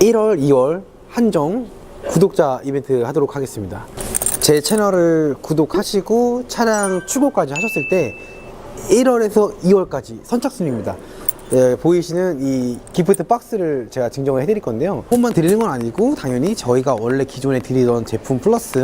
1월, 2월 한정 구독자 이벤트 하도록 하겠습니다. 제 채널을 구독하시고 차량 출고까지 하셨을 때 1월에서 2월까지 선착순입니다. 보이시는 이 기프트 박스를 제가 증정을 해드릴 건데요, 폰만 드리는 건 아니고 당연히 저희가 원래 기존에 드리던 제품 플러스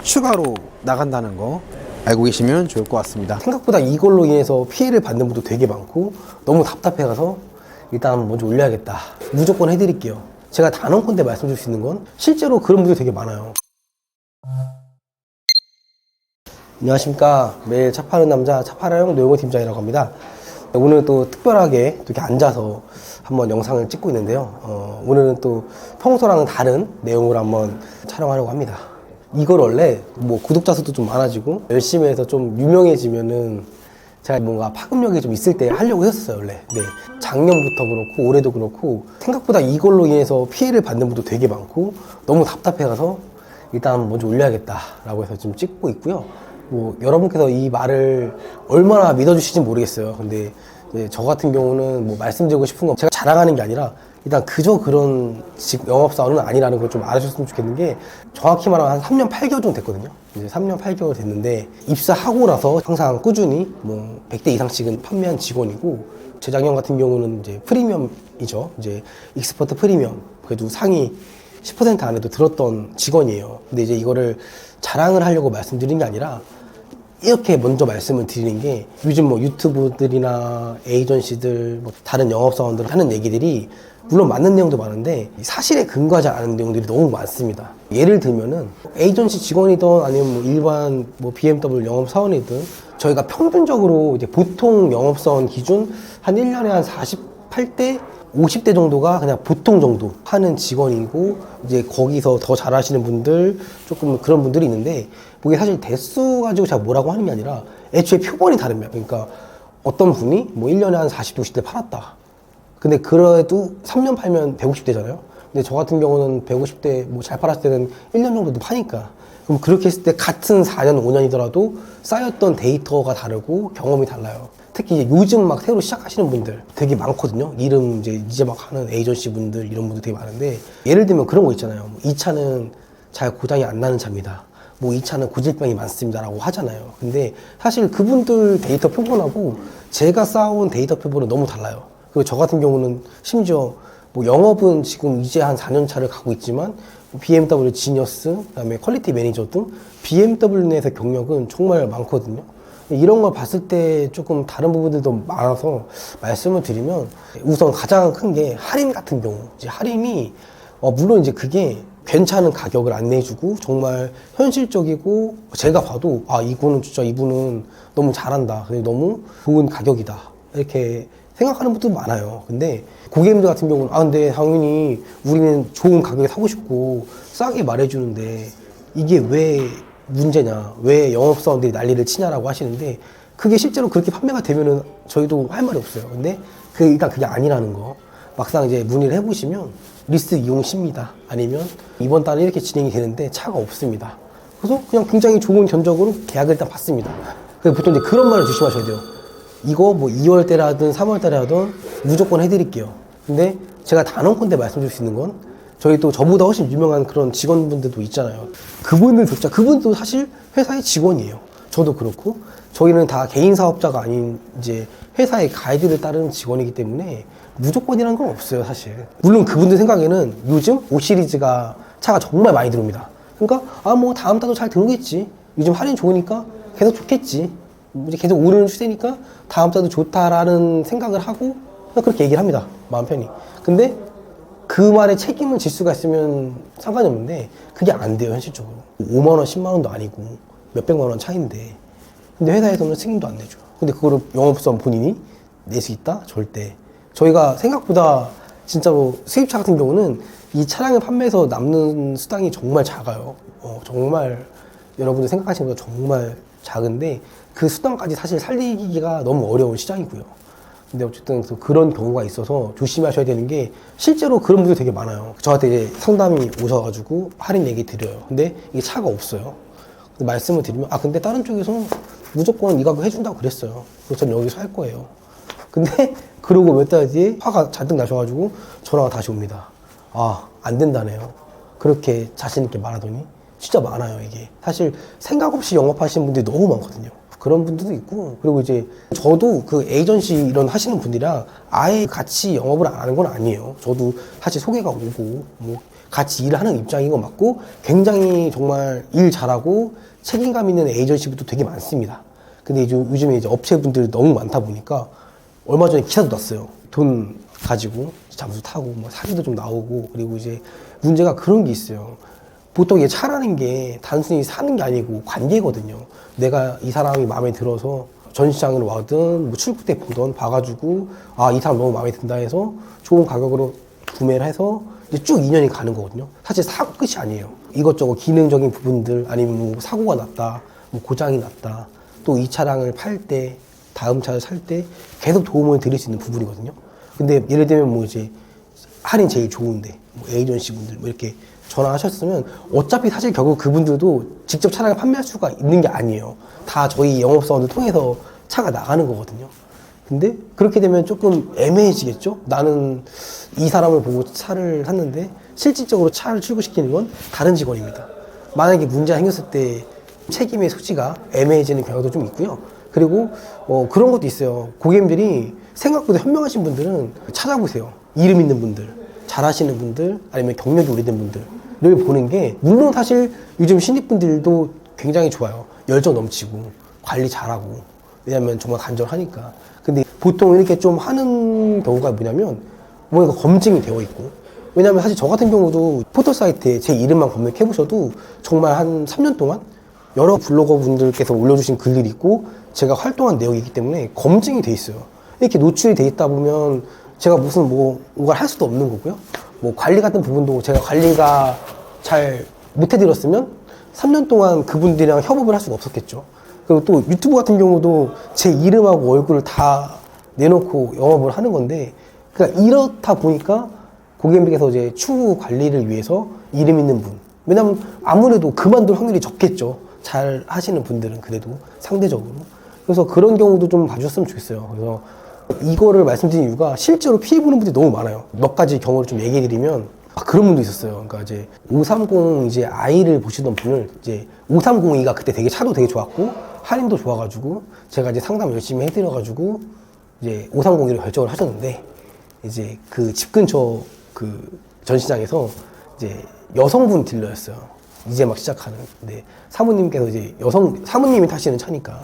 추가로 나간다는 거 알고 계시면 좋을 것 같습니다. 생각보다 이걸로 인해서 피해를 받는 분도 되게 많고 너무 답답해가서 일단 먼저 올려야겠다, 무조건 해드릴게요. 제가 단언컨대 말씀드릴 수 있는 건 실제로 그런 분들이 되게 많아요. 안녕하십니까, 매일 차 파는 남자 차파라용 노영호 팀장이라고 합니다. 오늘 또 특별하게 이렇게 앉아서 한번 영상을 찍고 있는데요, 오늘은 또 평소랑은 다른 내용으로 한번 촬영하려고 합니다. 이걸 원래 뭐 구독자 수도 좀 많아지고 열심히 해서 좀 유명해지면은 제가 뭔가 파급력이 좀 있을 때 하려고 했었어요, 원래. 네. 작년부터 그렇고 올해도 그렇고 생각보다 이걸로 인해서 피해를 받는 분도 되게 많고 너무 답답해가서 일단 먼저 올려야겠다 라고 해서 지금 찍고 있고요. 뭐 여러분께서 이 말을 얼마나 믿어주실지 모르겠어요. 근데 저 같은 경우는 뭐 말씀드리고 싶은 건 제가 자랑하는 게 아니라 일단 그저 그런 영업사원은 아니라는 걸 좀 알아주셨으면 좋겠는 게, 정확히 말하면 한 3년 8개월 정도 됐거든요. 이제 3년 8개월 됐는데 입사하고 나서 항상 꾸준히 뭐 100대 이상씩은 판매한 직원이고, 재작년 같은 경우는 이제 프리미엄이죠. 이제 익스퍼트 프리미엄, 그래도 상위 10% 안에도 들었던 직원이에요. 근데 이제 이거를 자랑을 하려고 말씀드린 게 아니라 이렇게 먼저 말씀을 드리는 게, 요즘 뭐 유튜브들이나 에이전시들, 뭐 다른 영업사원들 하는 얘기들이 물론 맞는 내용도 많은데 사실에 근거하지 않은 내용들이 너무 많습니다. 예를 들면은 에이전시 직원이든 아니면 뭐 일반 뭐 BMW 영업사원이든 저희가 평균적으로 이제 보통 영업사원 기준 한 1년에 한 48대 50대 정도가 그냥 보통 정도 하는 직원이고, 이제 거기서 더 잘하시는 분들, 조금 그런 분들이 있는데, 그게 사실 대수 가지고 제가 뭐라고 하는 게 아니라 애초에 표본이 다릅니다. 그러니까 어떤 분이 뭐 1년에 한 40대 50대 팔았다. 근데 그래도 3년 팔면 150대잖아요. 근데 저 같은 경우는 150대 뭐 잘 팔았을 때는 1년 정도도 파니까, 그럼 그렇게 했을 때 같은 4년 5년이더라도 쌓였던 데이터가 다르고 경험이 달라요. 특히 이제 요즘 막 새로 시작하시는 분들 되게 많거든요. 이름 이제 막 하는 에이전시 분들, 이런 분들 되게 많은데, 예를 들면 그런 거 있잖아요. 뭐 이 차는 잘 고장이 안 나는 차입니다. 뭐 이 차는 고질병이 많습니다 라고 하잖아요. 근데 사실 그분들 데이터 표본하고 제가 쌓아온 데이터 표본은 너무 달라요. 그리고 저 같은 경우는 심지어 뭐 영업은 지금 이제 한 4년 차를 가고 있지만 BMW 지니어스, 그다음에 퀄리티 매니저 등 BMW 내에서 경력은 정말 많거든요. 이런 걸 봤을 때 조금 다른 부분들도 많아서 말씀을 드리면, 우선 가장 큰 게 할인 같은 경우. 이제 할인이 물론 이제 그게 괜찮은 가격을 안 내주고 정말 현실적이고, 제가 봐도 이거는 진짜 이분은 너무 잘한다, 근데 너무 좋은 가격이다 이렇게 생각하는 분도 많아요. 근데 고객님들 같은 경우는 근데 당연히 우리는 좋은 가격에 사고 싶고 싸게 말해주는데 이게 왜 문제냐, 왜 영업사원들이 난리를 치냐라고 하시는데, 그게 실제로 그렇게 판매가 되면은 저희도 할 말이 없어요. 근데 일단 그게 아니라는 거, 막상 이제 문의를 해보시면 리스트 이용 시입니다, 아니면 이번 달에 이렇게 진행이 되는데 차가 없습니다. 그래서 그냥 굉장히 좋은 견적으로 계약을 일단 받습니다. 보통 이제 그런 말을 조심하셔야 돼요. 이거 뭐 2월 때라든 3월 달에 하든 무조건 해드릴게요. 근데 제가 단언컨대 말씀드릴 수 있는 건, 저희 또 저보다 훨씬 유명한 그런 직원분들도 있잖아요. 그분도 사실 회사의 직원이에요. 저도 그렇고, 저희는 다 개인 사업자가 아닌 이제 회사의 가이드를 따르는 직원이기 때문에 무조건이라는 건 없어요, 사실. 물론 그분들 생각에는 요즘 5 시리즈가 차가 정말 많이 들어옵니다. 그러니까 뭐 다음 달도 잘 들어오겠지, 요즘 할인 좋으니까 계속 좋겠지, 이제 계속 오르는 추세니까 다음 달도 좋다라는 생각을 하고 그냥 그렇게 얘기를 합니다, 마음 편히. 근데 그 말에 책임을 질 수가 있으면 상관이 없는데 그게 안 돼요, 현실적으로. 5만원 10만원도 아니고 몇백만원 차이인데, 근데 회사에서는 책임도 안 내줘요. 근데 그거를 영업사원 본인이 낼 수 있다? 절대. 저희가 생각보다 진짜로 수입차 같은 경우는 이 차량을 판매해서 남는 수당이 정말 작아요. 정말 여러분들 생각하시는 것보다 정말 작은데, 그 수당까지 사실 살리기가 너무 어려운 시장이고요. 근데 어쨌든 그런 경우가 있어서 조심하셔야 되는 게, 실제로 그런 분들이 되게 많아요. 저한테 이제 상담이 오셔가지고 할인 얘기 드려요. 근데 이게 차가 없어요. 말씀을 드리면 근데 다른 쪽에서 무조건 이 가격 해준다고 그랬어요. 그래서 저는 여기서 할 거예요. 근데 그러고 몇 달 뒤에 화가 잔뜩 나셔가지고 전화가 다시 옵니다. 안 된다네요. 그렇게 자신 있게 말하더니 진짜 많아요, 이게. 사실 생각 없이 영업하시는 분들이 너무 많거든요. 그런 분들도 있고, 그리고 이제 저도 그 에이전시 이런 하시는 분들이랑 아예 같이 영업을 안 하는 건 아니에요. 저도 사실 소개가 오고 뭐 같이 일을 하는 입장인 건 맞고, 굉장히 정말 일 잘하고 책임감 있는 에이전시부터 되게 많습니다. 근데 이제 요즘에 이제 업체분들이 너무 많다 보니까 얼마 전에 기사도 났어요. 돈 가지고 잠수 타고 뭐 사기도 좀 나오고. 그리고 이제 문제가 그런 게 있어요. 보통 이게 차라는 게 단순히 사는 게 아니고 관계거든요. 내가 이 사람이 마음에 들어서 전시장으로 와든 뭐 출구 때 보던 봐가지고 이 사람 너무 마음에 든다 해서 좋은 가격으로 구매를 해서 이제 쭉 인연이 가는 거거든요. 사실 사고 끝이 아니에요. 이것저것 기능적인 부분들, 아니면 뭐 사고가 났다, 뭐 고장이 났다, 또 이 차량을 팔 때, 다음 차를 살 때 계속 도움을 드릴 수 있는 부분이거든요. 근데 예를 들면 뭐 이제 할인 제일 좋은데 뭐 에이전시 분들 뭐 이렇게 전화하셨으면 어차피 사실 결국 그분들도 직접 차량을 판매할 수가 있는 게 아니에요. 다 저희 영업사원들 통해서 차가 나가는 거거든요. 근데 그렇게 되면 조금 애매해지겠죠? 나는 이 사람을 보고 차를 샀는데 실질적으로 차를 출고시키는 건 다른 직원입니다. 만약에 문제가 생겼을 때 책임의 소지가 애매해지는 경우도 좀 있고요. 그리고 그런 것도 있어요. 고객님들이 생각보다 현명하신 분들은 찾아보세요. 이름 있는 분들, 잘하시는 분들, 아니면 경력이 오래된 분들을 보는 게, 물론 사실 요즘 신입분들도 굉장히 좋아요. 열정 넘치고 관리 잘하고, 왜냐면 정말 간절하니까. 근데 보통 이렇게 좀 하는 경우가 뭐냐면 뭔가 검증이 되어 있고, 왜냐면 사실 저 같은 경우도 포털 사이트에 제 이름만 검색해 보셔도 정말 한 3년 동안 여러 블로거 분들께서 올려주신 글들이 있고 제가 활동한 내용이 있기 때문에 검증이 돼 있어요. 이렇게 노출이 돼 있다 보면 제가 무슨 뭔가를 할 수도 없는 거고요. 뭐 관리 같은 부분도 제가 관리가 잘 못해드렸으면 3년 동안 그분들이랑 협업을 할 수가 없었겠죠. 그리고 또 유튜브 같은 경우도 제 이름하고 얼굴을 다 내놓고 영업을 하는 건데, 그러니까 이렇다 보니까 고객님께서 이제 추후 관리를 위해서 이름 있는 분, 왜냐면 아무래도 그만둘 확률이 적겠죠. 잘 하시는 분들은 그래도 상대적으로. 그래서 그런 경우도 좀 봐주셨으면 좋겠어요. 그래서 이거를 말씀드린 이유가 실제로 피해보는 분들이 너무 많아요. 몇 가지 경우를 좀 얘기해드리면 그런 분도 있었어요. 그러니까 이제 530 이제 I를 보시던 분을 이제 5302가 그때 되게 차도 되게 좋았고 할인도 좋아가지고 제가 이제 상담 열심히 해드려가지고 이제 5302를 결정을 하셨는데, 이제 그 집 근처 그 전시장에서 이제 여성분 딜러였어요. 이제 막 시작하는. 근데 사모님께서 이제 사모님이 타시는 차니까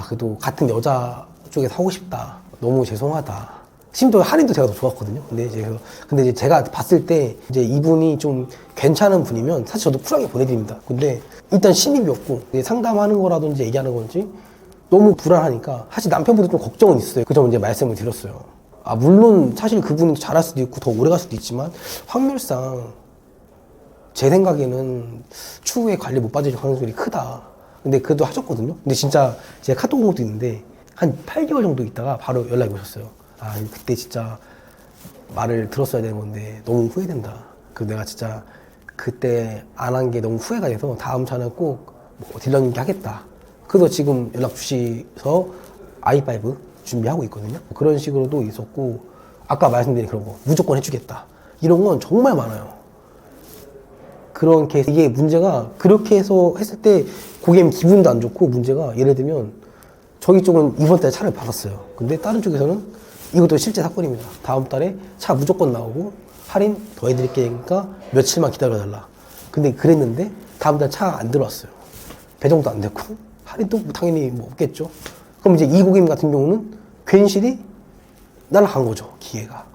그래도 같은 여자 쪽에 사고 싶다. 너무 죄송하다. 심지어 할인도 제가 더 좋았거든요. 근데 이제 제가 봤을 때 이제 이분이 좀 괜찮은 분이면 사실 저도 쿨하게 보내드립니다. 근데 일단 신입이었고 상담하는 거라든지 얘기하는 건지 너무 불안하니까 사실 남편분도 좀 걱정은 있어요. 그 점 이제 말씀을 드렸어요. 물론 사실 그분이 잘할 수도 있고 더 오래 갈 수도 있지만 확률상 제 생각에는 추후에 관리 못 받으실 가능성이 크다. 근데 그래도 하셨거든요. 근데 진짜 제가 카톡 온 것도 있는데 한 8개월 정도 있다가 바로 연락이 오셨어요. 그때 진짜 말을 들었어야 되는 건데 너무 후회된다. 내가 진짜 그때 안 한 게 너무 후회가 돼서 다음 차는 꼭 딜러님께 하겠다. 그래서 지금 연락 주셔서 i5 준비하고 있거든요. 그런 식으로도 있었고, 아까 말씀드린 그런 거 무조건 해주겠다. 이런 건 정말 많아요. 그런 케이스, 이게 문제가 그렇게 해서 했을 때 고객님 기분도 안 좋고, 문제가 예를 들면 저희 쪽은 이번 달에 차를 받았어요. 근데 다른 쪽에서는 이것도 실제 사건입니다. 다음 달에 차 무조건 나오고 할인 더 해드릴게니까 며칠만 기다려달라. 근데 그랬는데 다음 달 차가 안 들어왔어요. 배정도 안 됐고 할인도 당연히 없겠죠. 그럼 이제 이 고객님 같은 경우는 괜시리 날아간 거죠, 기회가.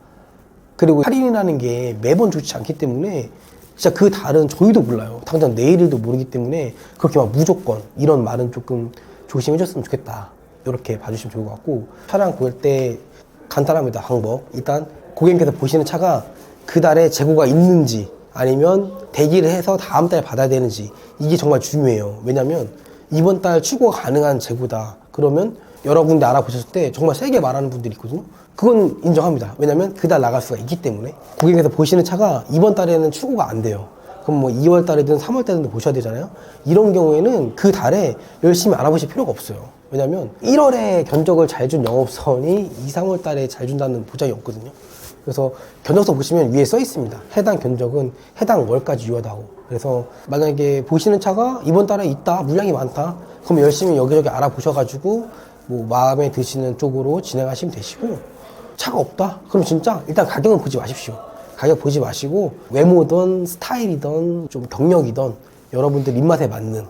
그리고 할인이라는 게 매번 좋지 않기 때문에 진짜 그 달은 저희도 몰라요. 당장 내일도 모르기 때문에 그렇게 막 무조건 이런 말은 조금 조심해 줬으면 좋겠다. 이렇게 봐주시면 좋을 것 같고, 차량 구할 때 간단합니다. 방법. 일단 고객님께서 보시는 차가 그 달에 재고가 있는지 아니면 대기를 해서 다음 달에 받아야 되는지, 이게 정말 중요해요. 왜냐면 이번 달 출고가 가능한 재고다. 그러면 여러 군데 알아보셨을 때 정말 세게 말하는 분들이 있거든요. 그건 인정합니다. 왜냐면 그 달 나갈 수가 있기 때문에. 고객님께서 보시는 차가 이번 달에는 출고가 안 돼요. 그럼 뭐 2월 달이든 3월 달이든 보셔야 되잖아요. 이런 경우에는 그 달에 열심히 알아보실 필요가 없어요. 왜냐면 1월에 견적을 잘 준 영업선이 2, 3월 달에 잘 준다는 보장이 없거든요. 그래서 견적서 보시면 위에 써 있습니다. 해당 견적은 해당 월까지 유효하다고. 그래서 만약에 보시는 차가 이번 달에 있다, 물량이 많다, 그럼 열심히 여기저기 알아보셔가지고 뭐 마음에 드시는 쪽으로 진행하시면 되시고, 차가 없다? 그럼 진짜 일단 가격은 보지 마십시오. 가격 보지 마시고 외모든 스타일이든 좀 경력이든 여러분들 입맛에 맞는,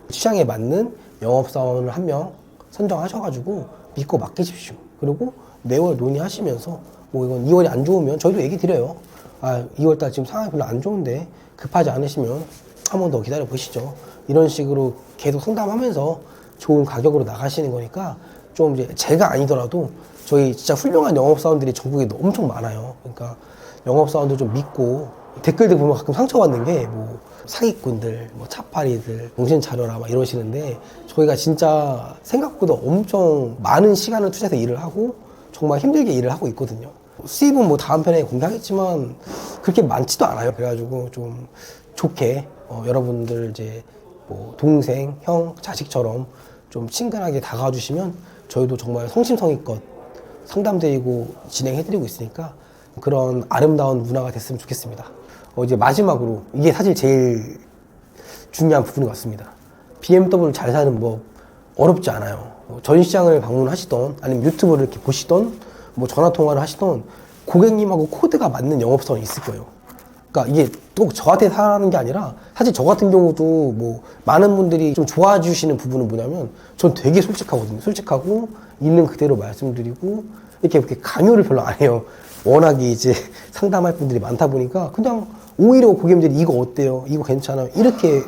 취향에 맞는 영업사원을 한 명 선정하셔가지고 믿고 맡기십시오. 그리고 매월 논의하시면서 뭐 이건 2월이 안 좋으면 저희도 얘기 드려요. 아, 2월달 지금 상황이 별로 안 좋은데 급하지 않으시면 한 번 더 기다려 보시죠. 이런 식으로 계속 상담하면서 좋은 가격으로 나가시는 거니까 좀 이제 제가 아니더라도 저희 진짜 훌륭한 영업사원들이 전국에 엄청 많아요. 그러니까 영업사원들 좀 믿고 댓글들 보면 가끔 상처받는 게 뭐 사기꾼들, 뭐 차파리들, 정신 차려라 막 이러시는데 저희가 진짜 생각보다 엄청 많은 시간을 투자해서 일을 하고 정말 힘들게 일을 하고 있거든요. 수입은 뭐 다음 편에 공개하겠지만 그렇게 많지도 않아요. 그래가지고 좀 좋게 여러분들 이제 뭐 동생, 형, 자식처럼 좀 친근하게 다가와 주시면 저희도 정말 성심성의껏 상담드리고 진행해드리고 있으니까 그런 아름다운 문화가 됐으면 좋겠습니다. 이제 마지막으로 이게 사실 제일 중요한 부분인 것 같습니다. BMW 잘 사는 법 어렵지 않아요. 전시장을 방문하시던 아니면 유튜브를 이렇게 보시던 뭐 전화통화를 하시던 고객님하고 코드가 맞는 영업사원이 있을 거예요. 그러니까 이게 또 저한테 사는 게 아니라 사실 저 같은 경우도 뭐 많은 분들이 좀 좋아해 주시는 부분은 뭐냐면 전 되게 솔직하거든요. 솔직하고 있는 그대로 말씀드리고 이렇게 강요를 별로 안 해요. 워낙에 이제 상담할 분들이 많다 보니까 그냥 오히려 고객님들이 이거 어때요? 이거 괜찮아요? 이렇게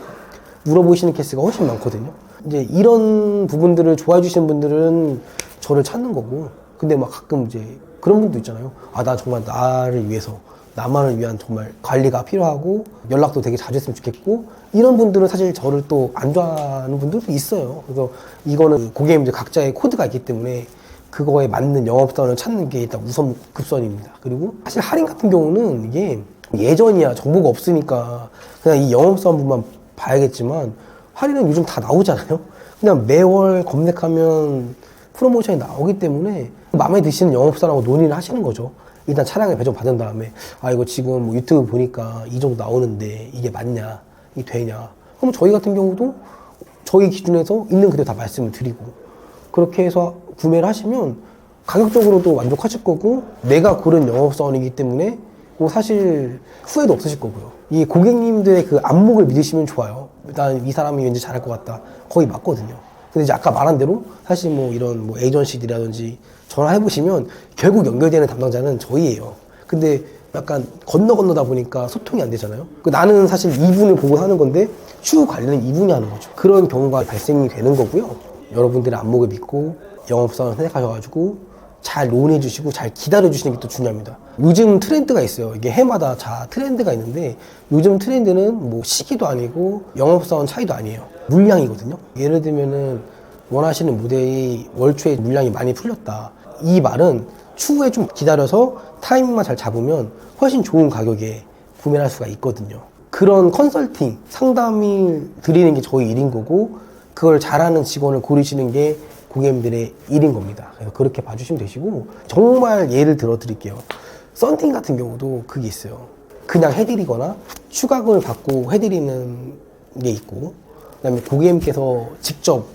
물어보시는 케이스가 훨씬 많거든요. 이제 이런 부분들을 좋아해 주시는 분들은 저를 찾는 거고, 근데 막 가끔 이제 그런 분도 있잖아요. 아, 나 정말 나를 위해서, 나만을 위한 정말 관리가 필요하고 연락도 되게 자주 했으면 좋겠고, 이런 분들은 사실 저를 또 안 좋아하는 분들도 있어요. 그래서 이거는 고객님들 각자의 코드가 있기 때문에 그거에 맞는 영업사원을 찾는 게 일단 우선 급선입니다. 그리고 사실 할인 같은 경우는 이게 예전이야 정보가 없으니까 그냥 이 영업사원분만 봐야겠지만 할인은 요즘 다 나오잖아요. 그냥 매월 검색하면 프로모션이 나오기 때문에 마음에 드시는 영업사원하고 논의를 하시는 거죠. 일단 차량을 배정 받은 다음에 아 이거 지금 뭐 유튜브 보니까 이 정도 나오는데 이게 맞냐, 이게 되냐. 그럼 저희 같은 경우도 저희 기준에서 있는 그대로 다 말씀을 드리고 그렇게 해서 구매를 하시면 가격적으로도 만족하실 거고 내가 고른 영업사원이기 때문에 뭐 사실 후회도 없으실 거고요. 이 고객님들의 그 안목을 믿으시면 좋아요. 일단 이 사람이 왠지 잘할 것 같다. 거의 맞거든요. 근데 이제 아까 말한 대로 사실 뭐 이런 뭐 에이전시들이라든지 전화해보시면 결국 연결되는 담당자는 저희예요. 근데 약간 건너다 보니까 소통이 안 되잖아요. 나는 사실 이분을 보고 하는 건데 추후 관리는 이분이 하는 거죠. 그런 경우가 발생이 되는 거고요. 여러분들의 안목을 믿고 영업사원 선택하셔가지고 잘 논의해 주시고 잘 기다려 주시는 게 또 중요합니다. 요즘 트렌드가 있어요. 이게 해마다 다 트렌드가 있는데 요즘 트렌드는 뭐 시기도 아니고 영업사원 차이도 아니에요. 물량이거든요. 예를 들면은 원하시는 모델이 월초에 물량이 많이 풀렸다. 이 말은 추후에 좀 기다려서 타이밍만 잘 잡으면 훨씬 좋은 가격에 구매할 수가 있거든요. 그런 컨설팅, 상담을 드리는 게 저희 일인 거고 그걸 잘하는 직원을 고르시는 게 고객님들의 일인 겁니다. 그래서 그렇게 봐주시면 되시고 정말 예를 들어 드릴게요. 썬팅 같은 경우도 그게 있어요. 그냥 해드리거나 추가금을 받고 해드리는 게 있고 그다음에 고객님께서 직접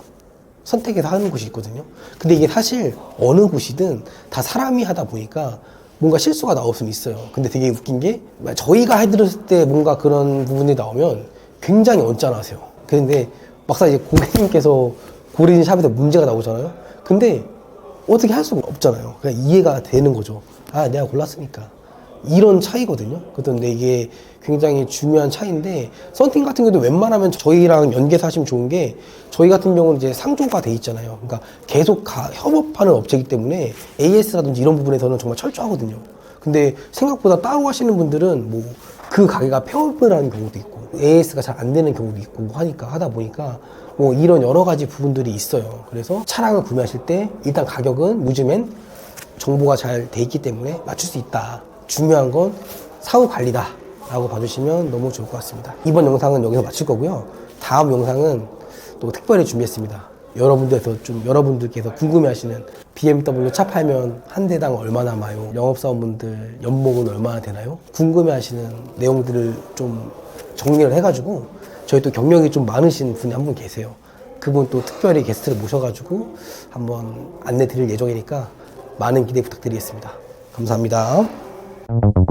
선택해서 하는 곳이 있거든요. 근데 이게 사실 어느 곳이든 다 사람이 하다 보니까 뭔가 실수가 나올 수는 있어요. 근데 되게 웃긴 게 저희가 해드렸을 때 뭔가 그런 부분이 나오면 굉장히 언짢아하세요. 그런데 막상 이제 고객님께서 고르는 샵에서 문제가 나오잖아요. 근데 어떻게 할 수가 없잖아요. 그냥 이해가 되는 거죠. 아, 내가 골랐으니까. 이런 차이거든요. 그런데 이게 굉장히 중요한 차이인데 썬팅 같은 경우도 웬만하면 저희랑 연계해서 하시면 좋은 게 저희 같은 경우는 이제 상조가 돼 있잖아요. 그러니까 계속 협업하는 업체이기 때문에 AS라든지 이런 부분에서는 정말 철저하거든요. 근데 생각보다 따로 하시는 분들은 뭐 그 가게가 폐업을 하는 경우도 있고 AS가 잘 안 되는 경우도 있고 하니까 하다 보니까 뭐 이런 여러 가지 부분들이 있어요. 그래서 차량을 구매하실 때 일단 가격은 요즘엔 정보가 잘 돼 있기 때문에 맞출 수 있다. 중요한 건 사후 관리다 라고 봐주시면 너무 좋을 것 같습니다. 이번 영상은 여기서 마칠 거고요. 다음 영상은 또 특별히 준비했습니다. 여러분들께서 궁금해 하시는 BMW 차 팔면 한 대당 얼마나 마요? 영업사원분들 연봉은 얼마나 되나요? 궁금해하시는 내용들을 좀 정리를 해가지고 저희 또 경력이 좀 많으신 분이 한 분 계세요. 그분 또 특별히 게스트를 모셔가지고 한번 안내 드릴 예정이니까 많은 기대 부탁드리겠습니다. 감사합니다.